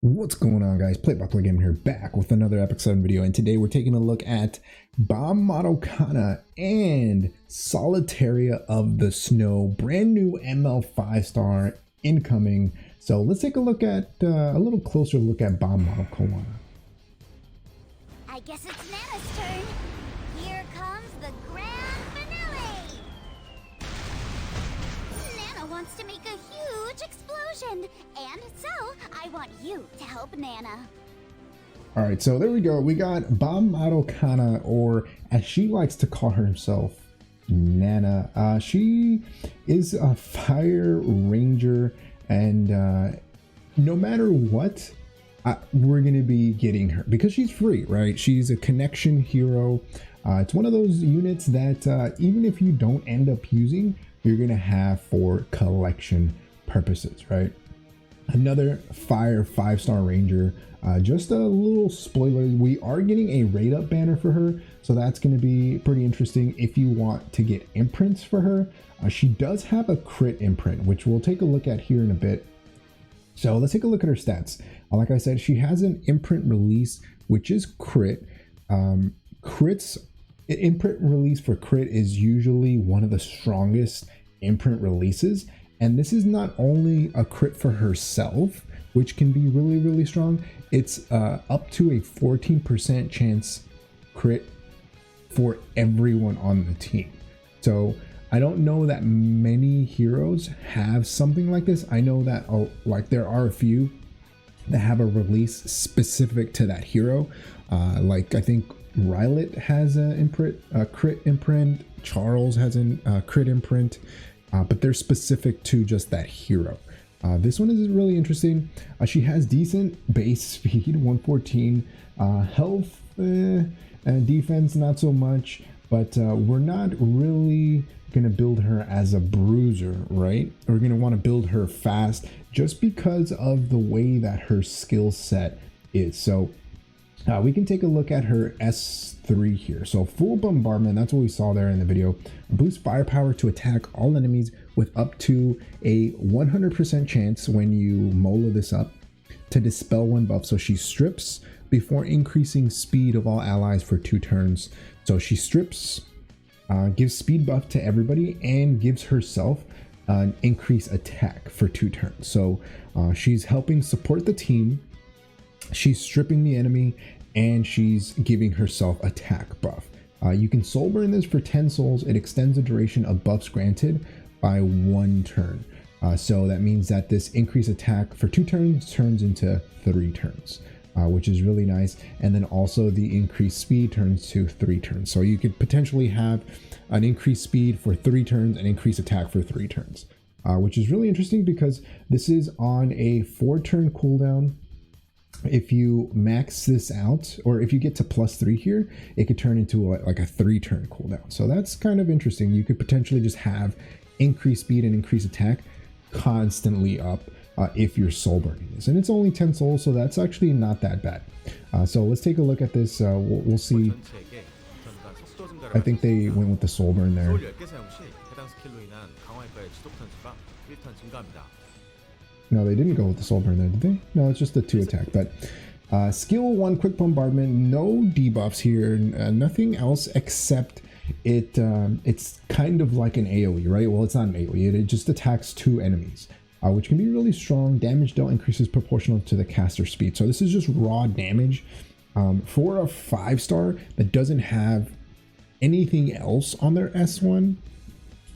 What's going on, guys? Play by Play Game here, back with another Epic 7 video, and today we're taking a look at Bomb Model Kanna and Solitaria of the Snow, brand new ML 5-star incoming. So let's take a look at a little closer look at Bomb Model Kanna. I guess it's Nana's turn. Here comes the grand finale. Nana wants to make a huge explosion, and so I want you to help Nana. All right, so there we go. We got Bomb Model Kanna, or as she likes to call herself, Nana. She is a fire ranger, and no matter what, we're gonna be getting her because she's free, right? She's a connection hero. It's one of those units that even if you don't end up using, you're gonna have for collection purposes, right? Another fire 5-star ranger. Just a little spoiler, we are getting a rate up banner for her, so that's going to be pretty interesting if you want to get imprints for her. She does have a crit imprint, which we'll take a look at here in a bit. So let's take a look at her stats. Like I said, she has an imprint release, which is crit. Imprint release for crit is usually one of the strongest imprint releases. And this is not only a crit for herself, which can be really strong. It's up to a 14% chance crit for everyone on the team. So I don't know that many heroes have something like this. I know that like there are a few that have a release specific to that hero. Like I think Rylet has a crit imprint. Charles has a crit imprint. But they're specific to just that hero. This one is really interesting. She has decent base speed, 114, health and defense not so much, but we're not really gonna build her as a bruiser, right? We're gonna want to build her fast just because of the way that her skill set is. So we can take a look at her S3 here. So full bombardment, that's what we saw there in the video. Boost firepower to attack all enemies with up to a 100% chance when you mola this up to dispel one buff. So she strips before increasing speed of all allies for 2 turns. So she strips, gives speed buff to everybody, and gives herself an increased attack for 2 turns. So she's helping support the team. She's stripping the enemy, and she's giving herself attack buff. You can soul burn this for 10 souls. It extends the duration of buffs granted by 1 turn. So that means that this increased attack for 2 turns turns into 3 turns, which is really nice. And then also the increased speed turns to 3 turns. So you could potentially have an increased speed for 3 turns and increased attack for 3 turns, which is really interesting because this is on a 4-turn cooldown. If you max this out, or if you get to +3 here, it could turn into like a 3-turn cooldown. So that's kind of interesting. You could potentially just have increased speed and increased attack constantly up if you're soul burning this. And it's only 10 souls, so that's actually not that bad. So let's take a look at this. We'll see. I think they went with the soul burn there. No, they didn't go with the soul burn there, did they? No, it's just a 2 attack. But skill 1 quick bombardment, no debuffs here, nothing else except it's kind of like an AoE, right? Well, it's not an AoE, it just attacks 2 enemies, which can be really strong. Damage dealt increases proportional to the caster speed. So this is just raw damage for a 5-star that doesn't have anything else on their S1.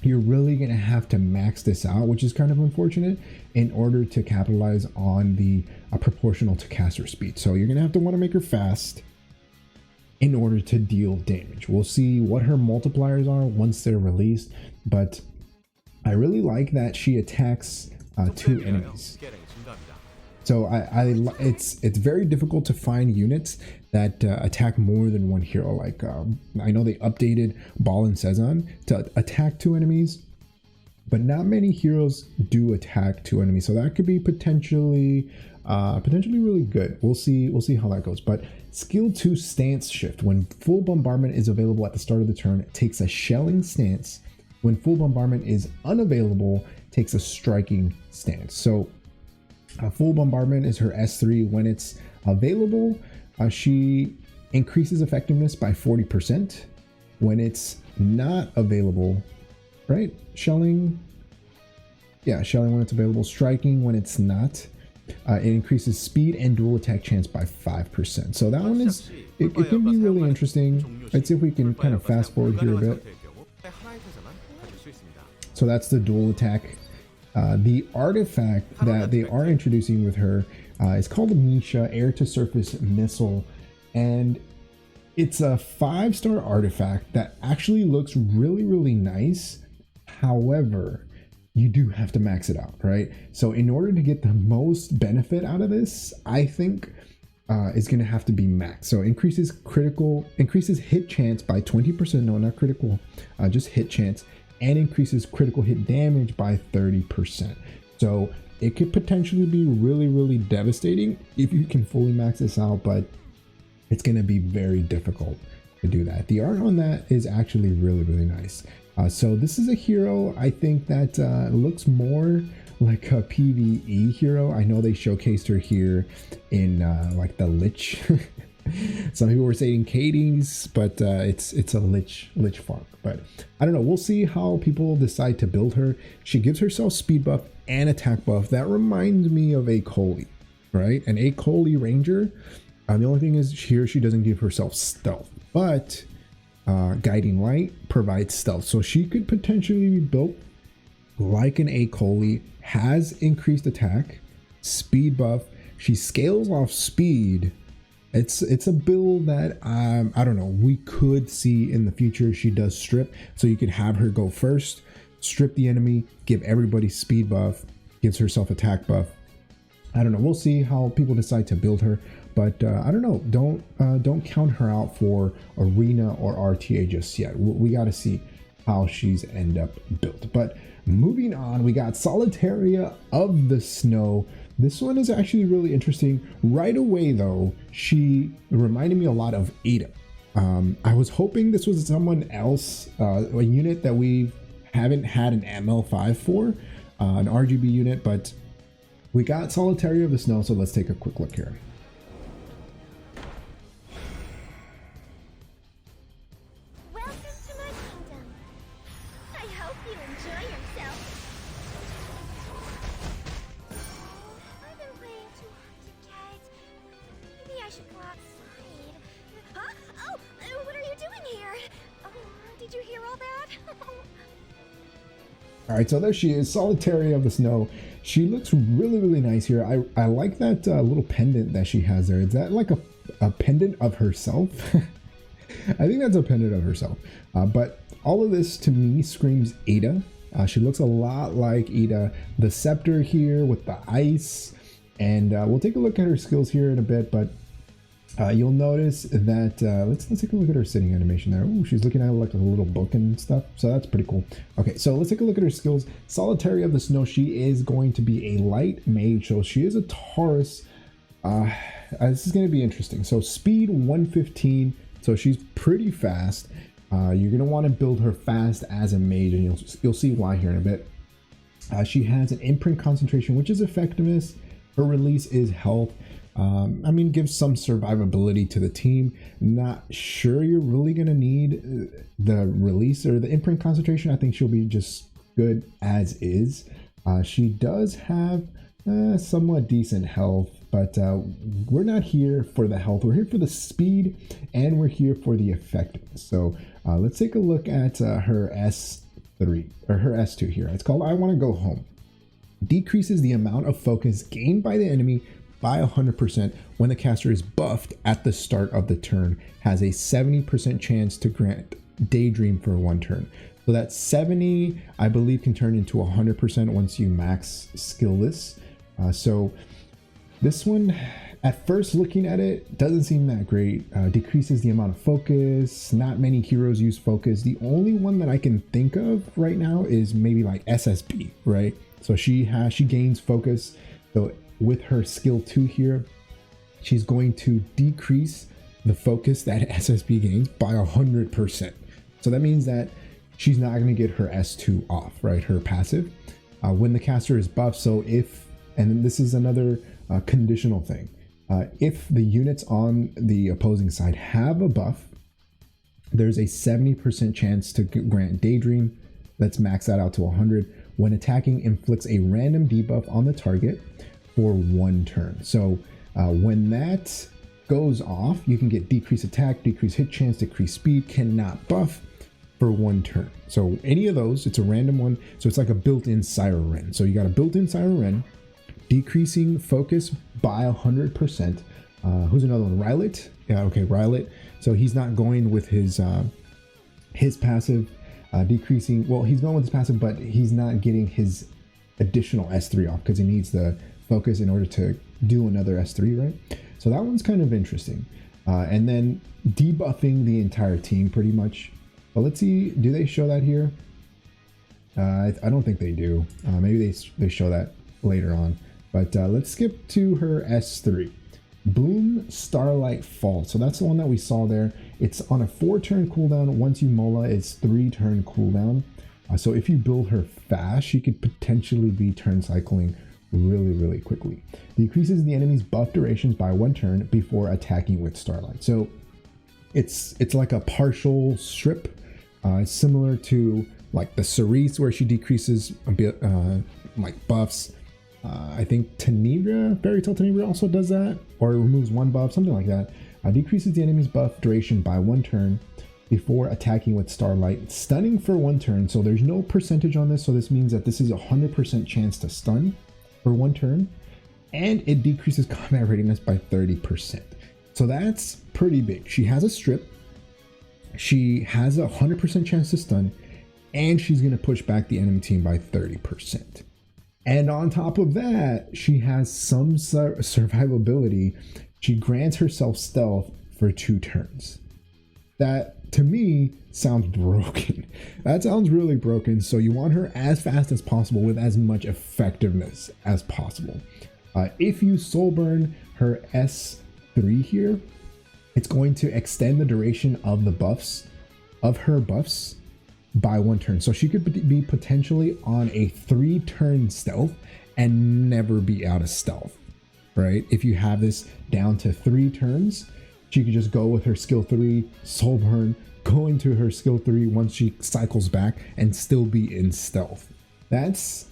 You're really going to have to max this out, which is kind of unfortunate, in order to capitalize on the proportional to caster speed. So you're going to have to want to make her fast in order to deal damage. We'll see what her multipliers are once they're released, but I really like that she attacks 2 enemies. So it's very difficult to find units that attack more than 1 hero. Like I know they updated Ball and Sezon to attack 2 enemies, but not many heroes do attack 2 enemies. So that could be potentially really good. We'll see how that goes. But skill 2 stance shift. When full bombardment is available at the start of the turn, it takes a shelling stance. When full bombardment is unavailable, it takes a striking stance. So Full bombardment is her S3. When it's available, she increases effectiveness by 40%. When it's not available, right? Shelling. Yeah, shelling when it's available. Striking when it's not. It increases speed and dual attack chance by 5%. So that one is, it can be really interesting. Let's see if we can kind of fast forward here a bit. So that's the dual attack. The artifact that they are introducing with her is called the Misha Air to Surface Missile, and it's a 5-star artifact that actually looks really, really nice. However, you do have to max it out, right? So in order to get the most benefit out of this, I think it's going to have to be maxed. So increases hit chance by 20%. No, not critical, just hit chance, and increases critical hit damage by 30%. So it could potentially be really, really devastating if you can fully max this out, but it's going to be very difficult to do that. The art on that is actually really, really nice. So this is a hero, I think, that looks more like a PvE hero. I know they showcased her here in like the Lich. Some people were saying Katie's, but it's a Lich farm. But I don't know. We'll see how people decide to build her. She gives herself speed buff and attack buff. That reminds me of a Coley, right? An A Coley Ranger. The only thing is here she doesn't give herself stealth, but Guiding Light provides stealth, so she could potentially be built like an A Coley. Has increased attack, speed buff. She scales off speed. It's a build that I don't know, we could see in the future. She does strip, so you could have her go first, strip the enemy, give everybody speed buff, gives herself attack buff. I don't know. We'll see how people decide to build her, but I don't know. Don't count her out for arena or RTA just yet. We got to see how she's end up built. But moving on, we got Solitaria of the Snow. This one is actually really interesting. Right away, though, she reminded me a lot of Ada. I was hoping this was someone else, a unit that we haven't had an ML5 for, an RGB unit, but we got Solitaria of the Snow, so let's take a quick look here. Welcome to my kingdom. I hope you enjoy yourself. I've been playing too hard to get. Maybe I should go outside. Huh? Oh, what are you doing here? Oh, did you hear all that? All right, so there she is, Solitaria of the Snow. She looks really, really nice here. I like that little pendant that she has there. Is that like a pendant of herself? I think that's a pendant of herself. But all of this to me screams Ada. She looks a lot like Ada. The scepter here with the ice. And we'll take a look at her skills here in a bit, but you'll notice that let's take a look at her sitting animation there. Ooh, she's looking at like a little book and stuff, so that's pretty cool. Okay, so let's take a look at her skills. Solitaria of the Snow, she is going to be a light mage, so she is a Taurus. This is going to be interesting. So speed 115, so she's pretty fast. You're going to want to build her fast as a mage, and you'll see why here in a bit. She has an imprint concentration, which is effectiveness. Her release is health. I mean, gives some survivability to the team. Not sure you're really going to need the release or the imprint concentration. I think she'll be just good as is. She does have somewhat decent health, but we're not here for the health. We're here for the speed, and we're here for the effectiveness. So let's take a look at her S3 or her S2 here. It's called I Want to Go Home. Decreases the amount of focus gained by the enemy by 100% when the caster is buffed at the start of the turn. Has a 70% chance to grant Daydream for 1 turn. So that 70, I believe, can turn into 100% once you max skill this. So this one, at first looking at it, doesn't seem that great. Decreases the amount of focus. Not many heroes use focus. The only one that I can think of right now is maybe like SSB, right? So she gains focus. So with her skill 2 here, she's going to decrease the focus that SSB gains by 100%. So that means that she's not going to get her S2 off, right? Her passive when the caster is buffed. So if And then this is another conditional thing. If the units on the opposing side have a buff, there's a 70% chance to grant Daydream. Let's max that out to 100. When attacking, inflicts a random debuff on the target for 1 turn. So when that goes off, you can get decreased attack, decreased hit chance, decreased speed, cannot buff for 1 turn. So any of those, it's a random one. So it's like a built-in Siren. So you got a built-in Siren, decreasing focus by 100%. Who's another one? Rylet. Yeah, okay, Rylet. So he's not going with his passive, decreasing. Well, he's going with his passive, but he's not getting his additional S3 off because he needs the focus in order to do another S3, right? So that one's kind of interesting. And then debuffing the entire team pretty much. But let's see, do they show that here? I don't think they do. Maybe they show that later on. But let's skip to her S3. Boom Starlight Fall. So that's the one that we saw there. It's on a 4-turn cooldown. Once you Mola, it's 3-turn cooldown. So if you build her fast, she could potentially be turn cycling really quickly. Decreases the enemy's buff durations by 1 turn before attacking with Starlight. So it's like a partial strip. It's similar to like the Cerise, where she decreases a bit like buffs. I think Tenebria, Fairy Tale Tenebria also does that, or removes 1 buff, something like that. Decreases the enemy's buff duration by 1 turn before attacking with Starlight. Stunning for 1 turn, so there's no percentage on this, so this means that this is a 100% chance to stun for 1 turn, and it decreases combat readiness by 30%. So that's pretty big. She has a strip, she has a 100% chance to stun, and she's going to push back the enemy team by 30%. And on top of that, she has some survivability. She grants herself stealth for 2 turns. That, to me, sounds broken. That sounds really broken. So you want her as fast as possible with as much effectiveness as possible. If you soul burn her S3 here, it's going to extend the duration of the buffs, of her buffs, by 1 turn. So she could be potentially on a 3-turn stealth and never be out of stealth, right? If you have this down to 3 turns, she could just go with her skill 3, soul burn, go into her skill 3 once she cycles back and still be in stealth. That's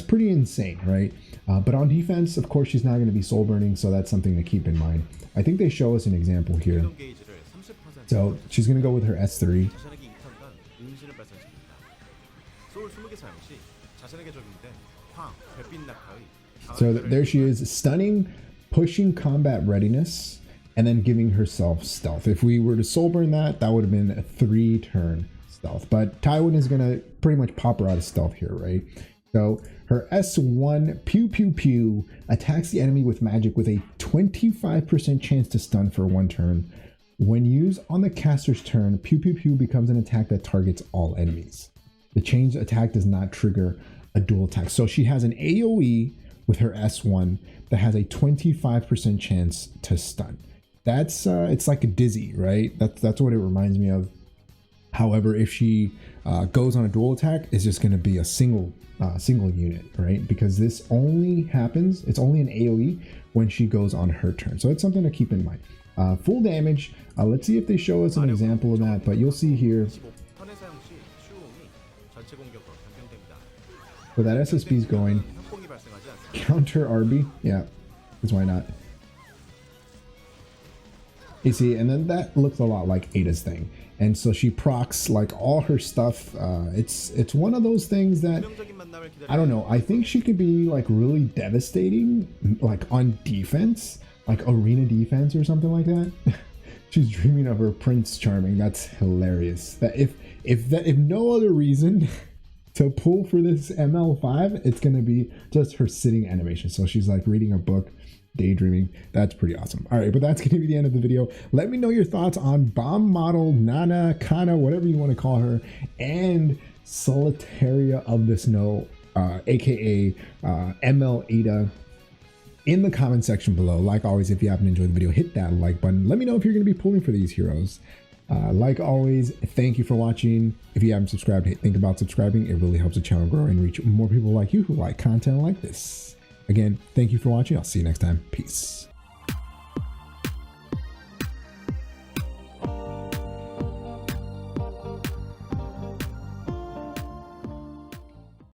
pretty insane, right? But on defense, of course, she's not going to be soul burning, so that's something to keep in mind. I think they show us an example here. So she's going to go with her S3. So there she is, stunning, pushing combat readiness, and then giving herself stealth. If we were to soul burn that, that would have been a 3-turn stealth. But Tywin is going to pretty much pop her out of stealth here, right? So her S1, pew pew pew, attacks the enemy with magic with a 25% chance to stun for 1 turn. When used on the caster's turn, pew pew pew becomes an attack that targets all enemies. The changed attack does not trigger a dual attack. So she has an AoE with her S1 that has a 25% chance to stun. That's it's like a dizzy, right? That's what it reminds me of. However, if she goes on a dual attack, it's just going to be a single unit, right? Because this only happens, it's only an AoE when she goes on her turn. So it's something to keep in mind. Full damage, let's see if they show us an example of that, but you'll see here. So that SSB is going. Counter RB, yeah, because why not? You see, and then that looks a lot like Ada's thing. And so she procs like all her stuff. It's one of those things that, I don't know, I think she could be like really devastating, like on defense, like arena defense or something like that. She's dreaming of her Prince Charming. That's hilarious. That if no other reason to pull for this ML5, it's gonna be just her sitting animation. So she's like reading a book, daydreaming. That's pretty awesome. All right, but that's gonna be the end of the video. Let me know your thoughts on bomb model Nana, Kanna, whatever you want to call her, and Solitaria of the Snow, aka ML Ada, in the comment section below. Like always, if you haven't enjoyed the video, hit that like button. Let me know if you're going to be pulling for these heroes. Like always, thank you for watching. If you haven't subscribed, think about subscribing. It really helps the channel grow and reach more people like you who like content like this. Again, thank you for watching. I'll see you next time. Peace.